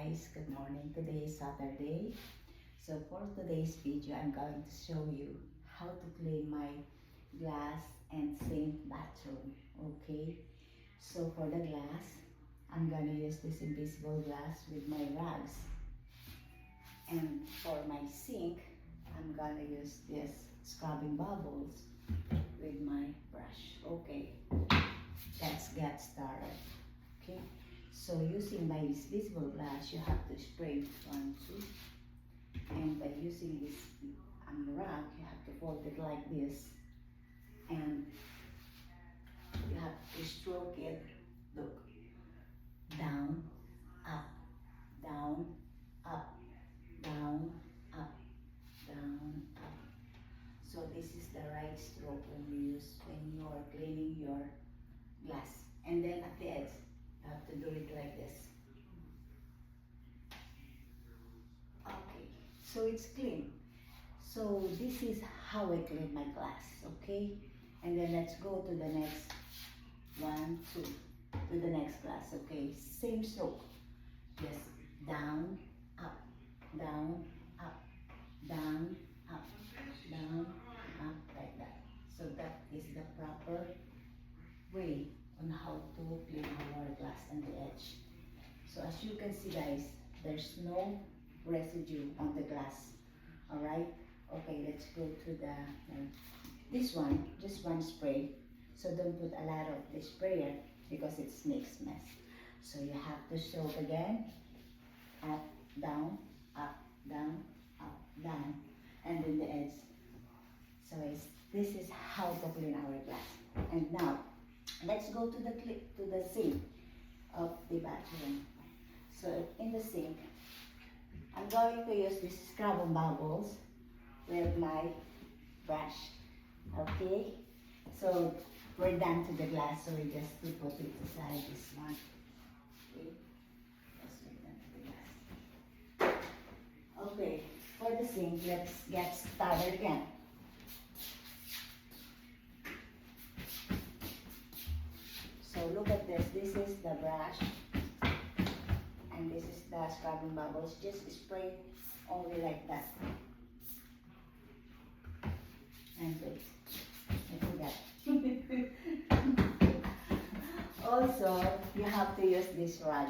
guys, good morning. Today is Saturday. So for today's video, I'm going to show you how to clean my glass and sink bathroom. Okay, so for the glass, I'm gonna use this invisible glass with my rags. And for my sink, I'm gonna use this scrubbing bubbles with my brush. Okay, let's get started. Okay, so using my visible glass, you have to spray 1, 2, and by using this rag, you have to fold it like this, and you have to stroke it. Look, down, up, down, up, down, up, down, up. So this is the right stroke when you are cleaning your glass, and then at the edge, you have to do it like this. Okay, so it's clean. So this is how I clean my glass, okay? And then let's go to the next 1, 2, to the next glass, okay? Same stroke. Yes, down, up, down, up, down, up, down, up, like that. So that is the proper way on how to clean our glass and the edge. So as you can see, guys, there's no residue on the glass. All right. Okay, let's go to the this one. Just one spray. So don't put a lot of the sprayer because it makes mess. So you have to stroke again. Up, down, up, down, up, down, and then the edge. So this is how to clean our glass. And now let's go to the sink of the bathroom. So in the sink, I'm going to use this scrubbing bubbles with my brush. Okay, so we're done to the glass, so we just to put it aside this one. Okay, just we're done to the glass. Okay, for the sink, let's get started again. So look at this. This is the brush, and this is the scrubbing bubbles. Just spray only like that. And wait, I forgot. Also, you have to use this rag,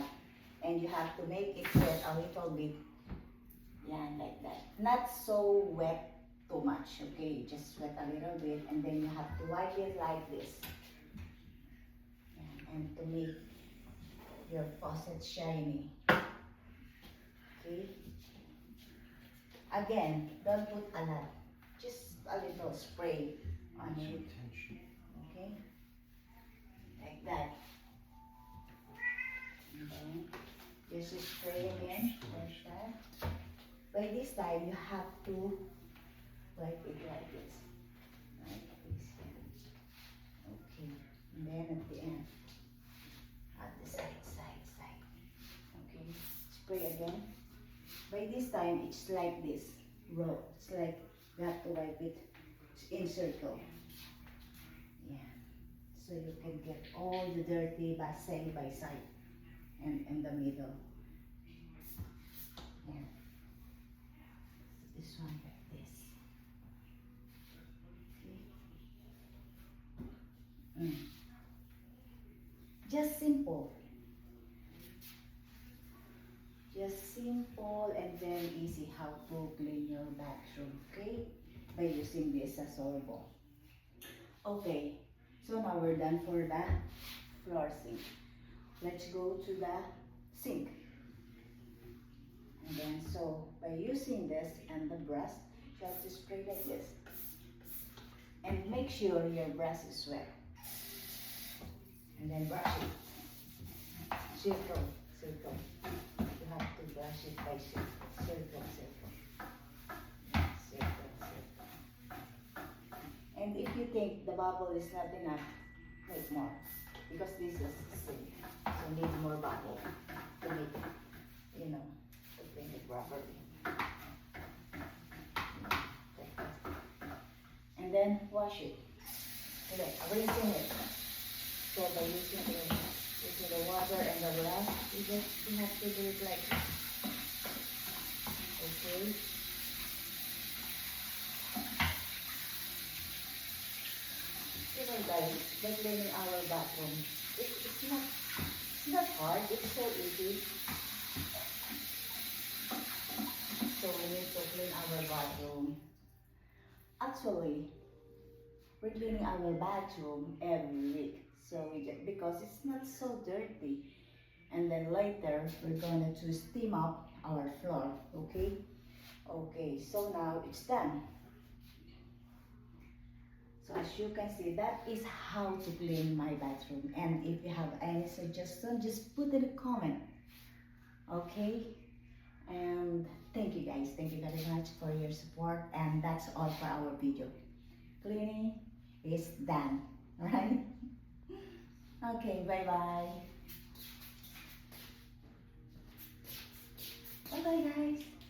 and you have to make it wet a little bit. Yeah, like that. Not so wet too much, okay? Just wet a little bit, and then you have to wipe it like this. And to make your faucet shiny. Okay? Again, don't put a lot. Just a little spray on it. Okay? Like that. And then just spray again like that. By this time, you have to wipe it like this. Like this. Okay. And then at the end. At the side. Okay, spray again. By this time, it's like this row. It's like you have to wipe it in circle. Yeah, so you can get all the dirty by side and in the middle. Yeah, this one like this. Okay. Just simple. Just simple and very easy how to clean your bathroom, okay? By using this Sorbo. Okay, so now we're done for the floor sink. Let's go to the sink. And then so by using this and the brush, you have to spray like this. And make sure your brush is wet. And then brush it. Circle. You have to brush it by circle. And if you think the bubble is not enough, make more. Because this is sink. So need more bubble to make it, to clean it properly. And then wash it. Rinsing it. So by using the water and the brush, you have to do it like this. Okay. You know guys, by cleaning our bathroom, it's not hard, it's so easy. So we need to clean our bathroom. Actually, we're cleaning our bathroom every week. So because it's not so dirty. And then later, we're going to steam up our floor, okay? Okay, so now it's done. So as you can see, that is how to clean my bathroom. And if you have any suggestion, just put in a comment, okay? And thank you guys, thank you very much for your support. And that's all for our video. Cleaning is done, right? Okay, bye-bye. Bye-bye guys.